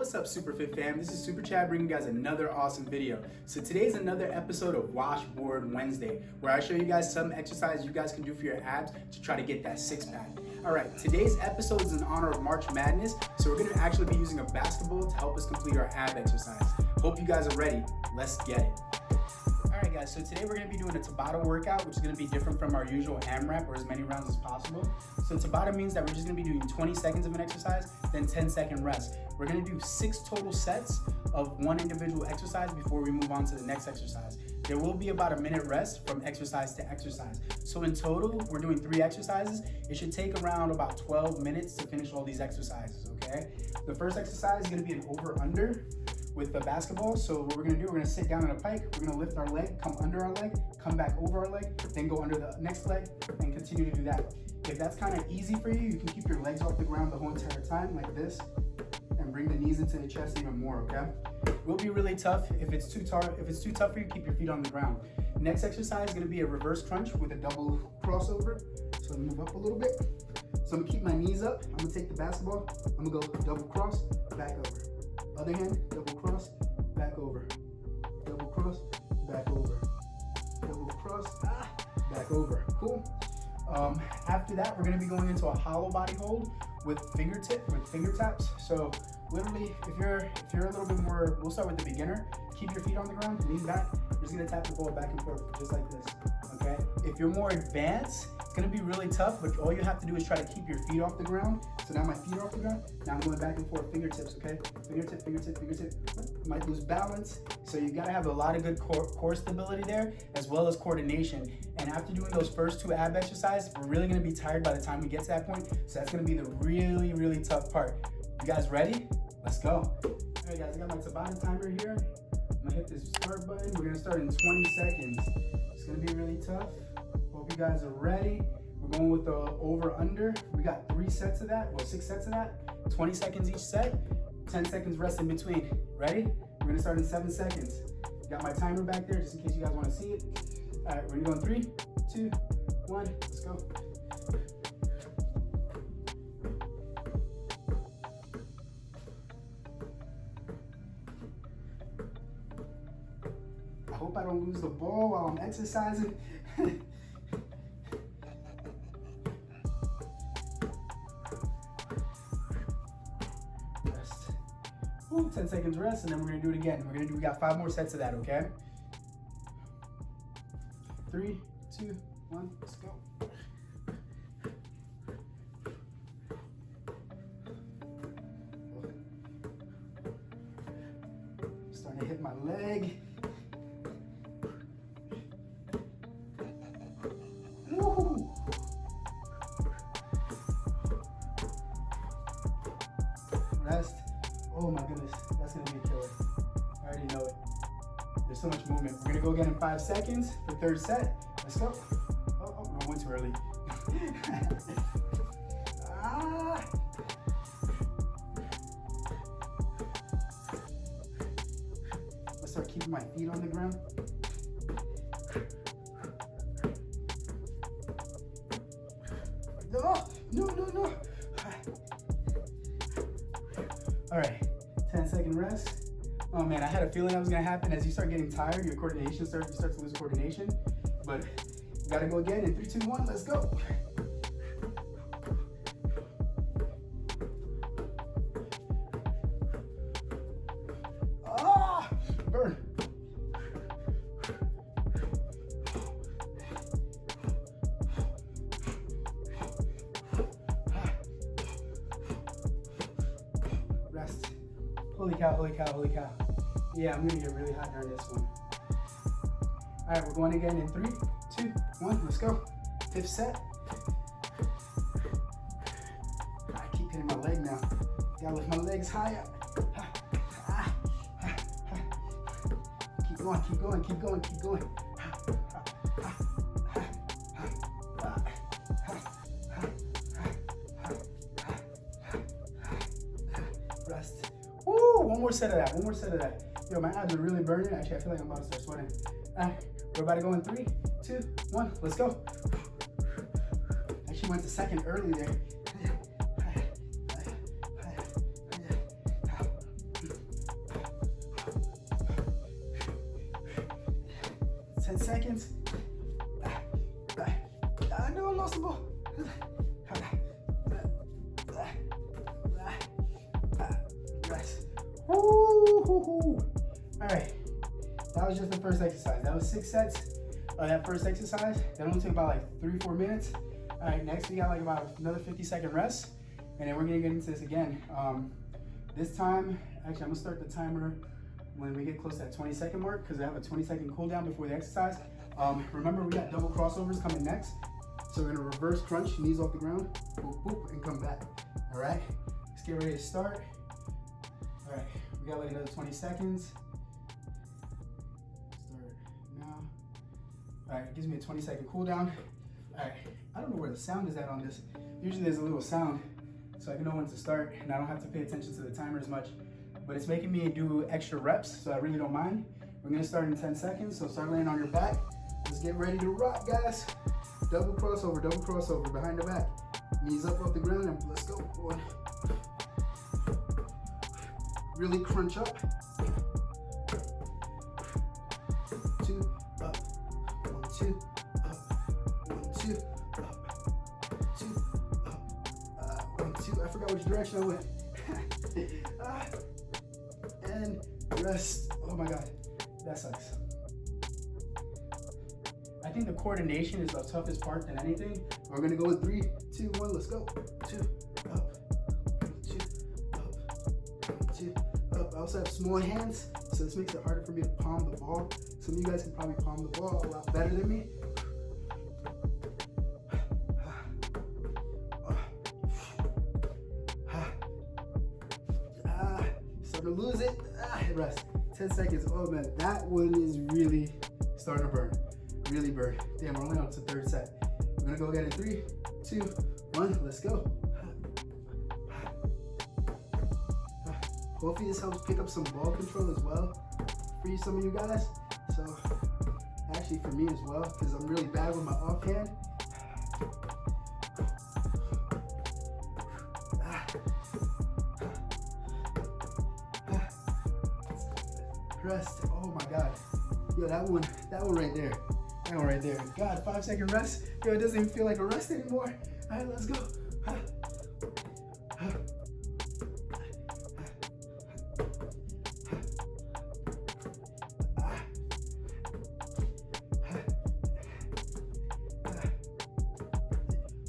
What's up, Superfit fam? This is Super Chad bringing you guys another awesome video. So today's another episode of Washboard Wednesday, where I show you guys some exercises you guys can do for your abs to try to get that six-pack. All right, today's episode is in honor of March Madness, so we're gonna actually be using a basketball to help us complete our ab exercise. Hope you guys are ready. Let's get it. Alright guys, so today we're going to be doing a Tabata workout, which is going to be different from our usual AMRAP, or as many rounds as possible. So Tabata means that we're just going to be doing 20 seconds of an exercise, then 10-second rest. We're going to do 6 total sets of one individual exercise before we move on to the next exercise. There will be about a minute rest from exercise to exercise. So in total, we're doing 3 exercises. It should take around about 12 minutes to finish all these exercises, okay? The first exercise is going to be an over-under with the basketball. So what we're gonna do, we're gonna sit down on a pike, we're gonna lift our leg, come under our leg, come back over our leg, then go under the next leg, and continue to do that. If that's kind of easy for you, you can keep your legs off the ground the whole entire time, like this, and bring the knees into the chest even more, okay? It will be really tough. If it's too tough for you, keep your feet on the ground. Next exercise is gonna be a reverse crunch with a double crossover. So move up a little bit. So I'm gonna keep my knees up, I'm gonna take the basketball, I'm gonna go double cross, back over. Other hand, double cross, back over. Double cross, back over. Double cross, back over. Cool. After that, we're gonna be going into a hollow body hold with finger taps. So literally, if you're a little bit more, we'll start with the beginner. Keep your feet on the ground, lean back. You're just gonna tap the ball back and forth, just like this, okay? If you're more advanced, it's gonna be really tough, but all you have to do is try to keep your feet off the ground. So now my feet are off the ground. Now I'm going back and forth, fingertips, okay? Fingertip, fingertip, fingertip. Might lose balance. So you gotta have a lot of good core stability there, as well as coordination. And after doing those first 2 ab exercises, we're really gonna be tired by the time we get to that point. So that's gonna be the really, really tough part. You guys ready? Let's go. All right guys, I got my Tabata timer here. I'm gonna hit this start button. We're gonna start in 20 seconds. It's gonna be really tough. Hope you guys are ready. We're going with the over-under. We got 3 sets of that, well 6 sets of that. 20 seconds each set, 10 seconds rest in between. Ready? We're gonna start in 7 seconds. Got my timer back there just in case you guys wanna see it. All right, we're gonna go in 3, 2, 1, let's go. I hope I don't lose the ball while I'm exercising. Rest. Ooh, 10 seconds rest, and then we're gonna do it again. We got 5 more sets of that, okay? 3, 2, 1, let's go. Starting to hit my leg. Woo! Rest. Oh my goodness, that's gonna be a killer. I already know it. There's so much movement. We're gonna go again in 5 seconds for 3rd set. Let's go. Oh, I went too early. Let's start keeping my feet on the ground. No. All right, 10-second rest. Oh man, I had a feeling that was gonna happen. As you start getting tired, your coordination you start to lose coordination. But you gotta go again in 3, 2, 1, let's go. Burn. Rest. Holy cow, holy cow, holy cow. Yeah, I'm gonna get really hot during this one. All right, we're going again in 3, 2, 1, let's go. 5th set. I keep hitting my leg now. Gotta lift my legs high up. Keep going, keep going, keep going, keep going. Rest. Woo, one more set of that. Yo, my abs are really burning. Actually, I feel like I'm about to start sweating. All right, we're about to go in 3, 2, 1, let's go. Actually went to 2nd early there. 10 seconds. No, I lost the ball. Rest. All right, that was just the first exercise. That was 6 sets of that first exercise. That only took about like 3-4 minutes. All right, next we got like about another 50-second rest, and then we're gonna get into this again. This time, actually, I'm gonna start the timer when we get close to that 20-second mark, because I have a 20-second cool down before the exercise. Remember, we got double crossovers coming next. So we're gonna reverse crunch, knees off the ground, boop, boop, and come back. All right, let's get ready to start. All right, we got like another 20 seconds. Start now. All right, it gives me a 20-second cool down. All right, I don't know where the sound is at on this. Usually there's a little sound, so I can know when to start, and I don't have to pay attention to the timer as much. But it's making me do extra reps, so I really don't mind. We're gonna start in 10 seconds, so start laying on your back. Let's get ready to rock, guys. Double crossover, behind the back. Knees up off the ground, and let's go. 1. Really crunch up. 2, up. 1, 2, up. 1, 2, up. 2, up. 1, 2. I forgot which direction I went. And rest. Oh my God, that sucks. I think the coordination is the toughest part than anything. We're gonna go in 3, 2, 1, let's go. 2, up, 2, up, 2, up. I also have small hands, so this makes it harder for me to palm the ball. Some of you guys can probably palm the ball a lot better than me. Starting to lose it. Rest. 10 seconds. Oh man, that one is really starting to burn. Really burn. Damn, we're only on to the 3rd set. We're gonna go again in 3, 2, 1. Let's go. Hopefully this helps pick up some ball control as well for some of you guys. So actually for me as well, because I'm really bad with my offhand. Rest. Oh my God. Yo, that one right there. That one right there. God, 5-second rest. Yo, it doesn't even feel like a rest anymore. All right, let's go.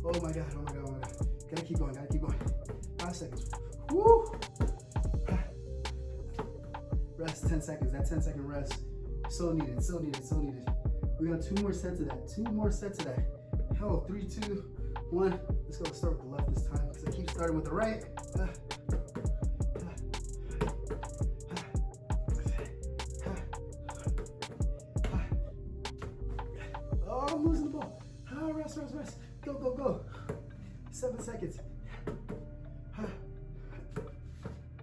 Oh my God, oh my God, oh my God. Gotta keep going. 5 seconds. Woo! Rest, 10 seconds. That 10-second rest. So needed. We got 2 more sets of that. 2 more sets of that. Hell, 3, 2, 1. Let's go. Let's start with the left this time, because I keep starting with the right. Oh, I'm losing the ball. Rest. Go. 7 seconds.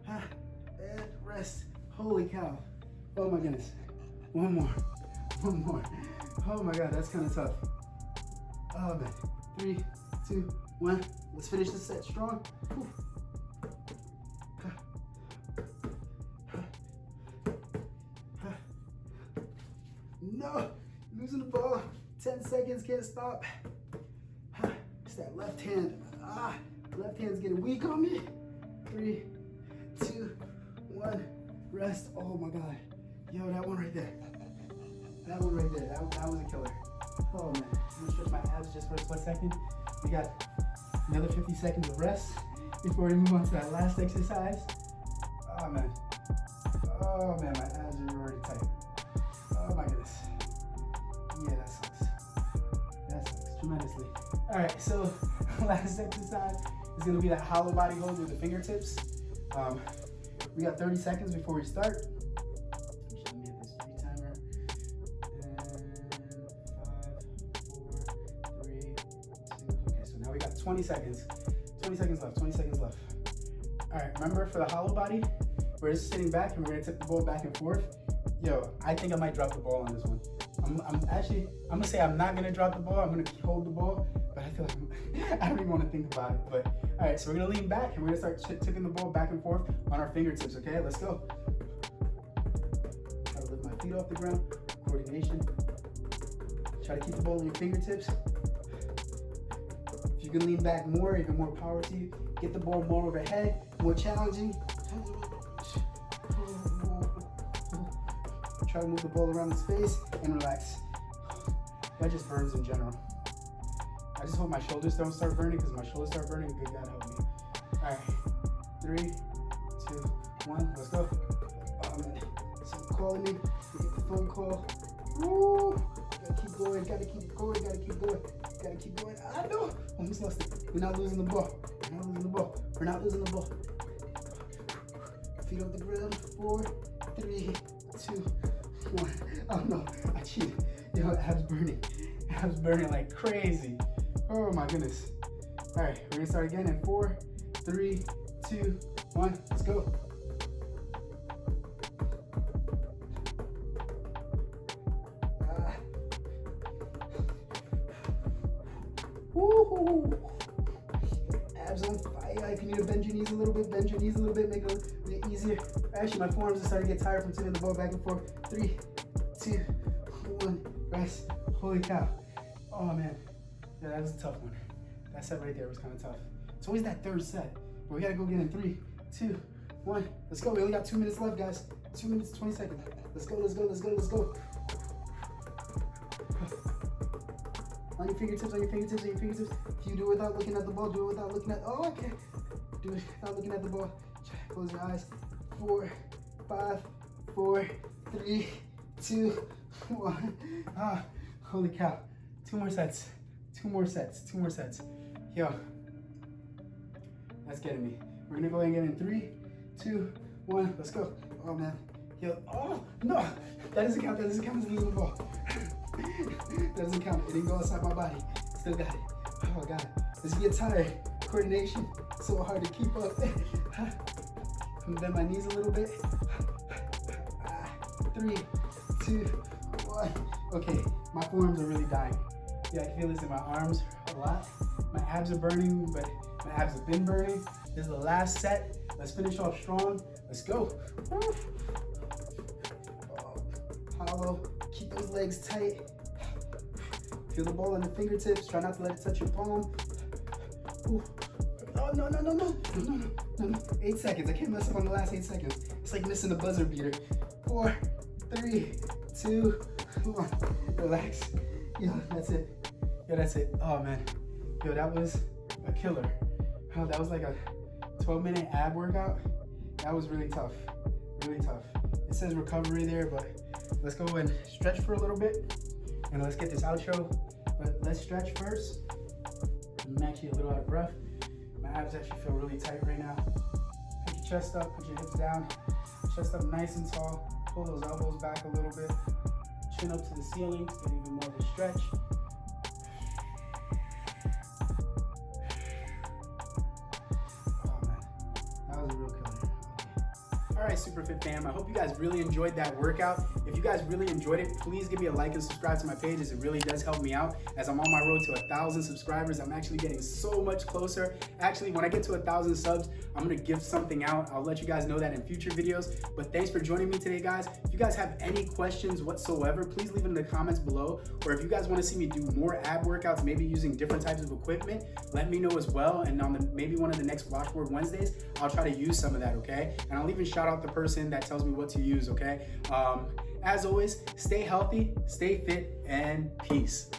And rest. Holy cow. Oh my goodness. One more. Oh my God, that's kind of tough. Oh man. 3, 2, 1. Let's finish this set strong. Whew. No, losing the ball. 10 seconds, can't stop. It's that left hand. Left hand's getting weak on me. 3, 2, 1. Rest. Oh my God. Yo, that one right there. That was a killer. Oh man. I'm gonna stretch my abs just for a split second. We got another 50 seconds of rest before we move on to that last exercise. Oh man, my abs are already tight. Oh my goodness. Yeah, that sucks tremendously. All right, so last exercise is gonna be that hollow body hold with the fingertips. We got 30 seconds before we start. Let me hit this 3 timer. And 5, 4, 3, 2. Okay, so now we got 20 seconds. 20 seconds left. All right, remember for the hollow body, we're just sitting back and we're gonna tip the ball back and forth. Yo, I think I might drop the ball on this one. I'm gonna say I'm not gonna drop the ball. I'm gonna hold the ball, but I feel like I don't even want to think about it. But all right, so we're gonna lean back and we're gonna start tipping the ball back and forth on our fingertips. Okay, let's go. Try to lift my feet off the ground. Coordination. Try to keep the ball in your fingertips. If you can lean back more, even more power to you. Get the ball more overhead, more challenging. Try to move the ball around the space and relax. That just burns in general. I just hope my shoulders don't start burning, because my shoulders start burning, good God help me. All right, 3, 2, 1, let's go. Oh man, someone calling me, get the phone call. Woo, gotta keep going, gotta keep going, gotta keep going, gotta keep going. I know, almost lost it. We're not losing the ball, we're not losing the ball, we're not losing the ball. Feet off the ground, 4, 3, 2, 1. Oh no, I cheated. Yo, abs burning like crazy. Oh my goodness. All right, we're gonna start again in 4, 3, 2, 1, let's go. Woo! Abs on fire. If you need to bend your knees a little bit, bend your knees a little bit, make it a bit easier. Actually, my forearms are starting to get tired from sending the ball back and forth. 3, 2, 1, rest. Holy cow. Oh man, yeah, that was a tough one. That set right there was kind of tough. It's always that third set, but we gotta go get in 3, 2, 1. Let's go. We only got 2 minutes left, guys. 2 minutes, 20 seconds. Let's go, let's go, let's go, let's go. On your fingertips, on your fingertips, on your fingertips. If you do it without looking at the ball, do it without looking at, oh, okay. Do it without looking at the ball. Close your eyes. 4, 5, 4, 3, 2, 1. Ah, holy cow. 2 more sets. 2 more sets. 2 more sets. Yo, that's getting me. We're gonna go ahead and get in 3, 2, 1. Let's go. Oh man. Yo, oh no, that doesn't count. That doesn't count as losing the ball. That doesn't count. It didn't go outside my body. Still got it. Oh god, this get tired. Coordination, so hard to keep up. I'm gonna bend my knees a little bit. 3, 2, 1. Okay, my forearms are really dying. Yeah, I feel this in my arms a lot. My abs are burning, but my abs have been burning. This is the last set. Let's finish off strong. Let's go. Oh, hollow. Keep those legs tight. Feel the ball on the fingertips. Try not to let it touch your palm. Ooh. Oh, no, no, no, no. No, no, no, no, no. 8 seconds. I can't mess up on the last 8 seconds. It's like missing the buzzer beater. 4, 3, 2, 1. Relax. Yo, that's it. Yo, that's it. Oh, man. Yo, that was a killer. Oh, that was like a 12-minute ab workout. That was really tough. Really tough. It says recovery there, but let's go and stretch for a little bit. And let's get this outro. But let's stretch first. I'm actually a little out of breath. My abs actually feel really tight right now. Put your chest up, put your hips down. Chest up nice and tall. Pull those elbows back a little bit. Chin up to the ceiling to get even more of a stretch. Oh man, that was a real killer. All right, Superfit fam, I hope you guys really enjoyed that workout. If you guys really enjoyed it, please give me a like and subscribe to my page, as it really does help me out. As I'm on my road to 1,000 subscribers, I'm actually getting so much closer. Actually, when I get to 1,000 subs, I'm gonna give something out. I'll let you guys know that in future videos. But thanks for joining me today, guys. If you guys have any questions whatsoever, please leave it in the comments below. Or if you guys wanna see me do more ab workouts, maybe using different types of equipment, let me know as well. And on maybe one of the next Washboard Wednesdays, I'll try to use some of that, okay? And I'll even shout out the person that tells me what to use, okay? As always, stay healthy, stay fit, and peace.